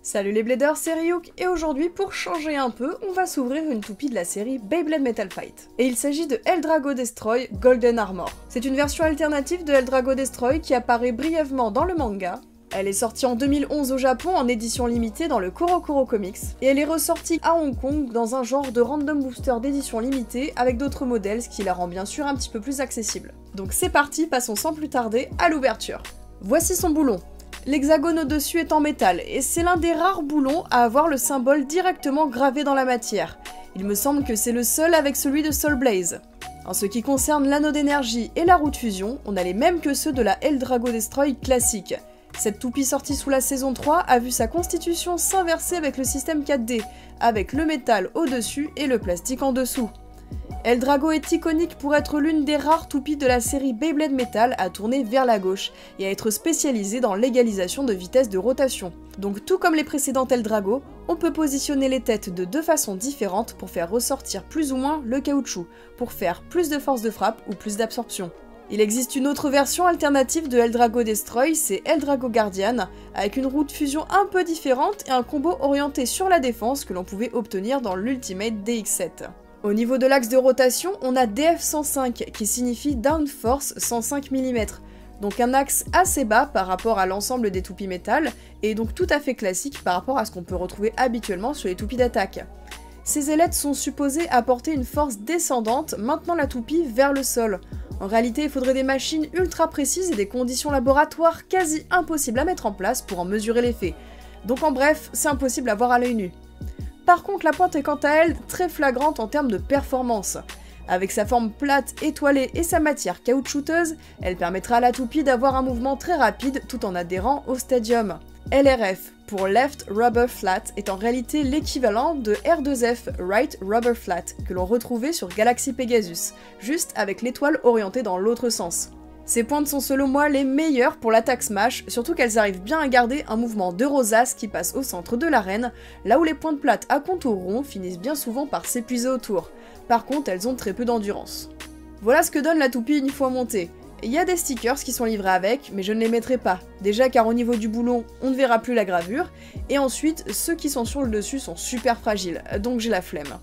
Salut les bladers, c'est Ryuk, et aujourd'hui, pour changer un peu, on va s'ouvrir une toupie de la série Beyblade Metal Fight. Et il s'agit de Eldrago Destroy Golden Armor. C'est une version alternative de Eldrago Destroy qui apparaît brièvement dans le manga. Elle est sortie en 2011 au Japon en édition limitée dans le CoroCoro Comics, et elle est ressortie à Hong Kong dans un genre de random booster d'édition limitée avec d'autres modèles, ce qui la rend bien sûr un petit peu plus accessible. Donc c'est parti, passons sans plus tarder à l'ouverture. Voici son boulon. L'hexagone au-dessus est en métal, et c'est l'un des rares boulons à avoir le symbole directement gravé dans la matière. Il me semble que c'est le seul avec celui de Soul Blaze. En ce qui concerne l'anneau d'énergie et la roue de fusion, on a les mêmes que ceux de la Eldrago Destroy classique. Cette toupie sortie sous la saison 3 a vu sa constitution s'inverser avec le système 4D, avec le métal au-dessus et le plastique en dessous. Eldrago est iconique pour être l'une des rares toupies de la série Beyblade Metal à tourner vers la gauche et à être spécialisée dans l'égalisation de vitesse de rotation. Donc tout comme les précédentes Eldrago, on peut positionner les têtes de deux façons différentes pour faire ressortir plus ou moins le caoutchouc, pour faire plus de force de frappe ou plus d'absorption. Il existe une autre version alternative de Eldrago Destroy, c'est Eldrago Guardian, avec une roue de fusion un peu différente et un combo orienté sur la défense que l'on pouvait obtenir dans l'Ultimate DX7. Au niveau de l'axe de rotation, on a DF105 qui signifie Downforce 105 mm, donc un axe assez bas par rapport à l'ensemble des toupies métal, et donc tout à fait classique par rapport à ce qu'on peut retrouver habituellement sur les toupies d'attaque. Ces ailettes sont supposées apporter une force descendante maintenant la toupie vers le sol. En réalité, il faudrait des machines ultra précises et des conditions laboratoires quasi impossibles à mettre en place pour en mesurer l'effet. Donc en bref, c'est impossible à voir à l'œil nu. Par contre, la pointe est quant à elle très flagrante en termes de performance. Avec sa forme plate, étoilée et sa matière caoutchouteuse, elle permettra à la toupie d'avoir un mouvement très rapide tout en adhérant au stadium. LRF, pour Left Rubber Flat, est en réalité l'équivalent de R2F, Right Rubber Flat, que l'on retrouvait sur Galaxy Pegasus, juste avec l'étoile orientée dans l'autre sens. Ces pointes sont selon moi les meilleures pour l'attaque smash, surtout qu'elles arrivent bien à garder un mouvement de rosace qui passe au centre de l'arène, là où les pointes plates à contour rond finissent bien souvent par s'épuiser autour. Par contre, elles ont très peu d'endurance. Voilà ce que donne la toupie une fois montée. Il y a des stickers qui sont livrés avec, mais je ne les mettrai pas. Déjà car au niveau du boulon, on ne verra plus la gravure, et ensuite, ceux qui sont sur le dessus sont super fragiles, donc j'ai la flemme.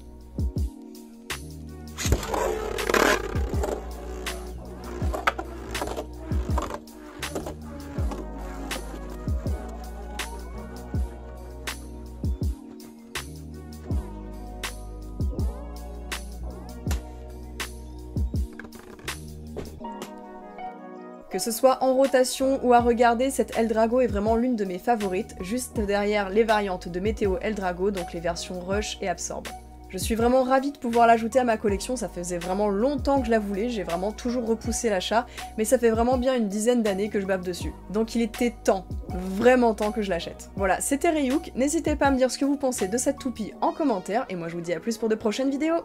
Que ce soit en rotation ou à regarder, cette Eldrago est vraiment l'une de mes favorites, juste derrière les variantes de Météo Eldrago, donc les versions Rush et Absorb. Je suis vraiment ravie de pouvoir l'ajouter à ma collection, ça faisait vraiment longtemps que je la voulais, j'ai vraiment toujours repoussé l'achat, mais ça fait vraiment bien une dizaine d'années que je bave dessus. Donc il était temps, vraiment temps que je l'achète. Voilà, c'était Ryuk, n'hésitez pas à me dire ce que vous pensez de cette toupie en commentaire, et moi je vous dis à plus pour de prochaines vidéos.